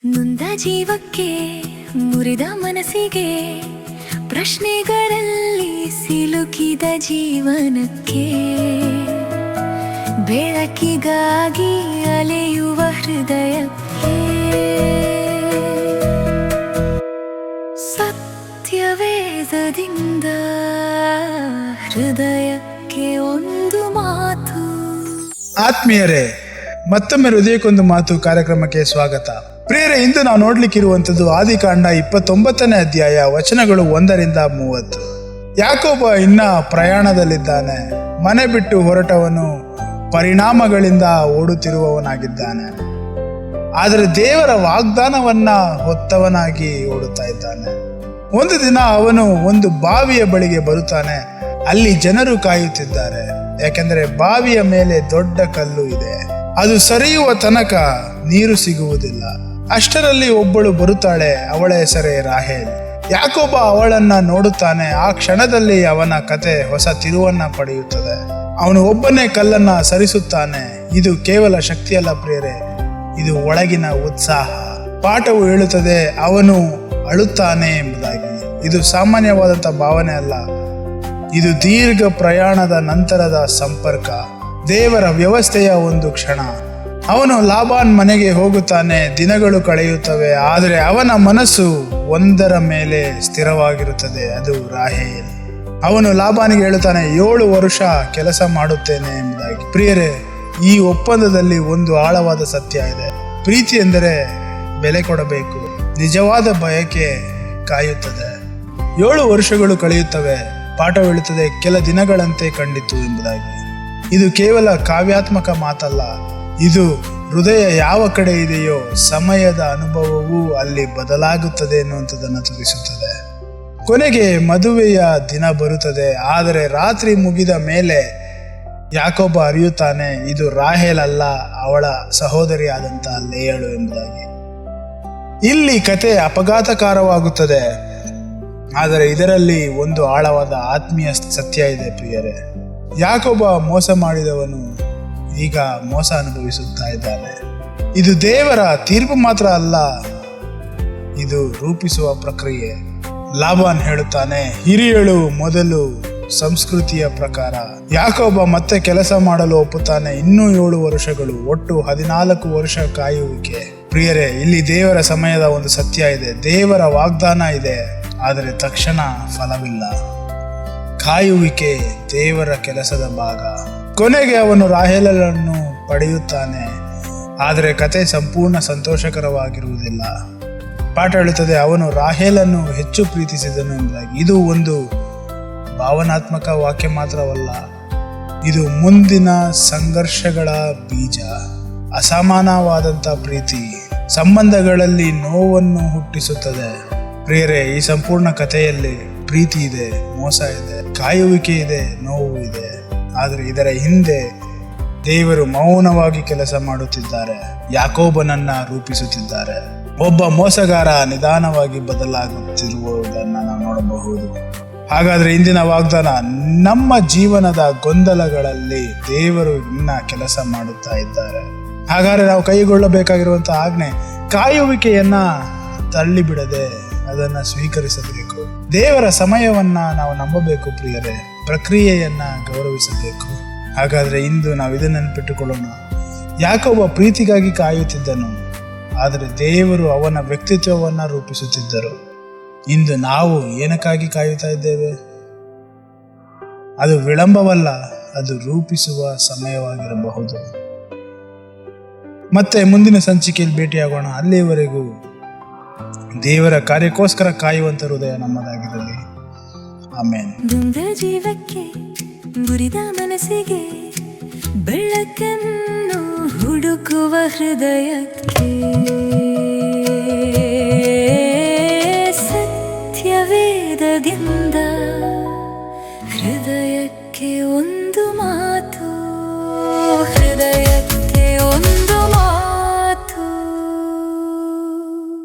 ನೊಂದ ಜೀವಕ್ಕೆ ಮುರಿದ ಮನಸ್ಸಿಗೆ ಪ್ರಶ್ನೆಗಳಲ್ಲಿ ಸಿಲುಕಿದ ಜೀವನಕ್ಕೆ ಬೆಳಕಿಗಾಗಿ ಅಲೆಯುವ ಹೃದಯಕ್ಕೆ ಸತ್ಯವೇದದಿಂದ ಹೃದಯಕ್ಕೆ ಒಂದು ಮಾತು. ಆತ್ಮೀಯರೇ, ಮತ್ತೊಮ್ಮೆ ಹೃದಯಕ್ಕೊಂದು ಮಾತು ಕಾರ್ಯಕ್ರಮಕ್ಕೆ ಸ್ವಾಗತ. ಪ್ರಿಯರೇ, ಇಂದು ನಾವು ನೋಡ್ಲಿಕ್ಕಿರುವಂಥದ್ದು ಆದಿಕಾಂಡ 29ನೇ ಅಧ್ಯಾಯ, ವಚನಗಳು 1-30. ಯಾಕೋಬ ಇನ್ನ ಪ್ರಯಾಣದಲ್ಲಿದ್ದಾನೆ. ಮನೆ ಬಿಟ್ಟು ಹೊರಟವನು ಪರಿಣಾಮಗಳಿಂದ ಓಡುತ್ತಿರುವವನಾಗಿದ್ದಾನೆ. ಆದರೆ ದೇವರ ವಾಗ್ದಾನವನ್ನ ಹೊತ್ತವನಾಗಿ ಓಡುತ್ತಾ ಇದ್ದಾನೆ. ಒಂದು ದಿನ ಅವನು ಒಂದು ಬಾವಿಯ ಬಳಿಗೆ ಬರುತ್ತಾನೆ. ಅಲ್ಲಿ ಜನರು ಕಾಯುತ್ತಿದ್ದಾರೆ. ಯಾಕೆಂದರೆ ಬಾವಿಯ ಮೇಲೆ ದೊಡ್ಡ ಕಲ್ಲು ಇದೆ. ಅದು ಸರಿಯುವ ತನಕ ನೀರು ಸಿಗುವುದಿಲ್ಲ. ಅಷ್ಟರಲ್ಲಿ ಒಬ್ಬಳು ಬರುತ್ತಾಳೆ. ಅವಳ ಹೆಸರೇ ರಾಹೇಲ್. ಯಾಕೋಬ ಅವಳನ್ನ ನೋಡುತ್ತಾನೆ. ಆ ಕ್ಷಣದಲ್ಲಿ ಅವನ ಕತೆ ಹೊಸ ತಿರುವನ್ನ ಪಡೆಯುತ್ತದೆ. ಅವನು ಒಬ್ಬನೇ ಕಲ್ಲನ್ನ ಸರಿಸುತ್ತಾನೆ. ಇದು ಕೇವಲ ಶಕ್ತಿಯಲ್ಲ ಪ್ರಿಯರೇ, ಇದು ಒಳಗಿನ ಉತ್ಸಾಹ. ಪಾಠವು ಹೇಳುತ್ತದೆ ಅವನು ಅಳುತ್ತಾನೆ ಎಂಬುದಾಗಿ. ಇದು ಸಾಮಾನ್ಯವಾದಂಥ ಭಾವನೆ ಅಲ್ಲ, ಇದು ದೀರ್ಘ ಪ್ರಯಾಣದ ನಂತರದ ಸಂಪರ್ಕ, ದೇವರ ವ್ಯವಸ್ಥೆಯ ಒಂದು ಕ್ಷಣ. ಅವನು ಲಾಬಾನ್ ಮನೆಗೆ ಹೋಗುತ್ತಾನೆ. ದಿನಗಳು ಕಳೆಯುತ್ತವೆ. ಆದರೆ ಅವನ ಮನಸ್ಸು ಒಂದರ ಮೇಲೆ ಸ್ಥಿರವಾಗಿರುತ್ತದೆ, ಅದು ರಾಹೇಲ್. ಅವನು ಲಾಬಾನಿಗೆ ಹೇಳುತ್ತಾನೆ, 7 ವರ್ಷ ಕೆಲಸ ಮಾಡುತ್ತೇನೆ ಎಂಬುದಾಗಿ. ಪ್ರಿಯರೇ, ಈ ಒಪ್ಪಂದದಲ್ಲಿ ಒಂದು ಆಳವಾದ ಸತ್ಯ ಇದೆ. ಪ್ರೀತಿ ಎಂದರೆ ಬೆಲೆ ಕೊಡಬೇಕು. ನಿಜವಾದ ಬಯಕೆ ಕಾಯುತ್ತದೆ. 7 ವರ್ಷಗಳು ಕಳೆಯುತ್ತವೆ. ಪಾಠ ಹೇಳುತ್ತದೆ, ಕೆಲ ದಿನಗಳಂತೆ ಕಂಡಿತು ಎಂಬುದಾಗಿ. ಇದು ಕೇವಲ ಕಾವ್ಯಾತ್ಮಕ ಮಾತಲ್ಲ, ಇದು ಹೃದಯ ಯಾವ ಕಡೆ ಇದೆಯೋ ಸಮಯದ ಅನುಭವವೂ ಅಲ್ಲಿ ಬದಲಾಗುತ್ತದೆ ಎನ್ನುವಂಥದ್ದನ್ನು ತೋರಿಸುತ್ತದೆ. ಕೊನೆಗೆ ಮದುವೆಯ ದಿನ ಬರುತ್ತದೆ. ಆದರೆ ರಾತ್ರಿ ಮುಗಿದ ಮೇಲೆ ಯಾಕೋಬ ಅರಿಯುತ್ತಾನೆ, ಇದು ರಾಹೇಲ್ ಅಲ್ಲ, ಅವಳ ಸಹೋದರಿಯಾದಂಥ ಲೇಯಳು ಎಂಬುದಾಗಿ. ಇಲ್ಲಿ ಕತೆ ಅಪಘಾತಕಾರವಾಗುತ್ತದೆ. ಆದರೆ ಇದರಲ್ಲಿ ಒಂದು ಆಳವಾದ ಆತ್ಮೀಯ ಸತ್ಯ ಇದೆ ಪ್ರಿಯರೇ. ಯಾಕೋಬ ಮೋಸ ಮಾಡಿದವನು ಈಗ ಮೋಸ ಅನುಭವಿಸುತ್ತಾ ಇದ್ದಾನೆ. ಇದು ದೇವರ ತೀರ್ಪು ಮಾತ್ರ ಅಲ್ಲ, ಇದು ರೂಪಿಸುವ ಪ್ರಕ್ರಿಯೆ. ಲಾಬಾನ್ ಹೇಳುತ್ತಾನೆ, ಹಿರಿಯಳು ಮೊದಲು ಸಂಸ್ಕೃತಿಯ ಪ್ರಕಾರ. ಯಾಕೋಬ ಮತ್ತೆ ಕೆಲಸ ಮಾಡಲು ಒಪ್ಪುತ್ತಾನೆ. ಇನ್ನೂ 7 ವರ್ಷಗಳು, ಒಟ್ಟು 14 ವರ್ಷ ಕಾಯುವಿಕೆ. ಪ್ರಿಯರೇ, ಇಲ್ಲಿ ದೇವರ ಸಮಯದ ಒಂದು ಸತ್ಯ ಇದೆ. ದೇವರ ವಾಗ್ದಾನ ಇದೆ, ಆದರೆ ತಕ್ಷಣ ಫಲವಿಲ್ಲ. ಕಾಯುವಿಕೆ ದೇವರ ಕೆಲಸದ ಭಾಗ. ಕೊನೆಗೆ ಅವನು ರಾಹೇಲನ್ನು ಪಡೆಯುತ್ತಾನೆ. ಆದರೆ ಕತೆ ಸಂಪೂರ್ಣ ಸಂತೋಷಕರವಾಗಿರುವುದಿಲ್ಲ. ಪಾಠ ಹೇಳುತ್ತದೆ, ಅವನು ರಾಹೇಲನ್ನು ಹೆಚ್ಚು ಪ್ರೀತಿಸಿದನು ಎಂಬುದಾಗಿ. ಇದು ಒಂದು ಭಾವನಾತ್ಮಕ ವಾಕ್ಯ ಮಾತ್ರವಲ್ಲ, ಇದು ಮುಂದಿನ ಸಂಘರ್ಷಗಳ ಬೀಜ. ಅಸಮಾನವಾದಂಥ ಪ್ರೀತಿ ಸಂಬಂಧಗಳಲ್ಲಿ ನೋವನ್ನು ಹುಟ್ಟಿಸುತ್ತದೆ. ಪ್ರಿಯರೇ, ಈ ಸಂಪೂರ್ಣ ಕಥೆಯಲ್ಲಿ ಪ್ರೀತಿ ಇದೆ, ಮೋಸ ಇದೆ, ಕಾಯುವಿಕೆ ಇದೆ, ನೋವು ಇದೆ. ಆದರೆ ಇದರ ಹಿಂದೆ ದೇವರು ಮೌನವಾಗಿ ಕೆಲಸ ಮಾಡುತ್ತಿದ್ದಾರೆ. ಯಾಕೋಬನನ್ನ ರೂಪಿಸುತ್ತಿದ್ದಾರೆ. ಒಬ್ಬ ಮೋಸಗಾರ ನಿಧಾನವಾಗಿ ಬದಲಾಗುತ್ತಿರುವುದನ್ನು ನಾವು ನೋಡಬಹುದು. ಹಾಗಾದ್ರೆ ಇಂದಿನ ವಾಗ್ದಾನ, ನಮ್ಮ ಜೀವನದ ಗೊಂದಲಗಳಲ್ಲಿ ದೇವರು ಇನ್ನ ಕೆಲಸ ಮಾಡುತ್ತಾ ಇದ್ದಾರೆ. ಹಾಗಾದ್ರೆ ನಾವು ಕೈಗೊಳ್ಳಬೇಕಾಗಿರುವಂತಹ ಆಜ್ಞೆ, ಕಾಯುವಿಕೆಯನ್ನ ತಳ್ಳಿಬಿಡದೆ ಅದನ್ನ ಸ್ವೀಕರಿಸಬೇಕು. ದೇವರ ಸಮಯವನ್ನ ನಾವು ನಂಬಬೇಕು ಪ್ರಿಯರೇ, ಪ್ರಕ್ರಿಯೆಯನ್ನ ಗೌರವಿಸಬೇಕು. ಹಾಗಾದ್ರೆ ಇಂದು ನಾವು ಇದನ್ನು ನೆನಪಿಟ್ಟುಕೊಳ್ಳೋಣ. ಯಾಕೋಬ ಪ್ರೀತಿಗಾಗಿ ಕಾಯುತ್ತಿದ್ದನು, ಆದರೆ ದೇವರು ಅವನ ವ್ಯಕ್ತಿತ್ವವನ್ನ ರೂಪಿಸುತ್ತಿದ್ದರು. ಇಂದು ನಾವು ಏನಕ್ಕಾಗಿ ಕಾಯುತ್ತಾ ಇದ್ದೇವೆ? ಅದು ವಿಳಂಬವಲ್ಲ, ಅದು ರೂಪಿಸುವ ಸಮಯವಾಗಿರಬಹುದು. ಮತ್ತೆ ಮುಂದಿನ ಸಂಚಿಕೆಯಲ್ಲಿ ಭೇಟಿಯಾಗೋಣ. ಅಲ್ಲಿಯವರೆಗೂ ದೇವರ ಕಾರ್ಯಕ್ಕೋಸ್ಕರ ಕಾಯುವಂತ ಹೃದಯ ನಮ್ಮದಾಗಿರಲಿ. ಆಮೇನ್. ನೊಂದ ಜೀವಕ್ಕೆ ಮುರಿದ ಮನಸ್ಸಿಗೆ ಬೆಳಕನ್ನು ಹುಡುಕುವ ಹೃದಯಕ್ಕೆ ಸತ್ಯವೇದದಿಂದ ಹೃದಯಕ್ಕೆ ಒಂದು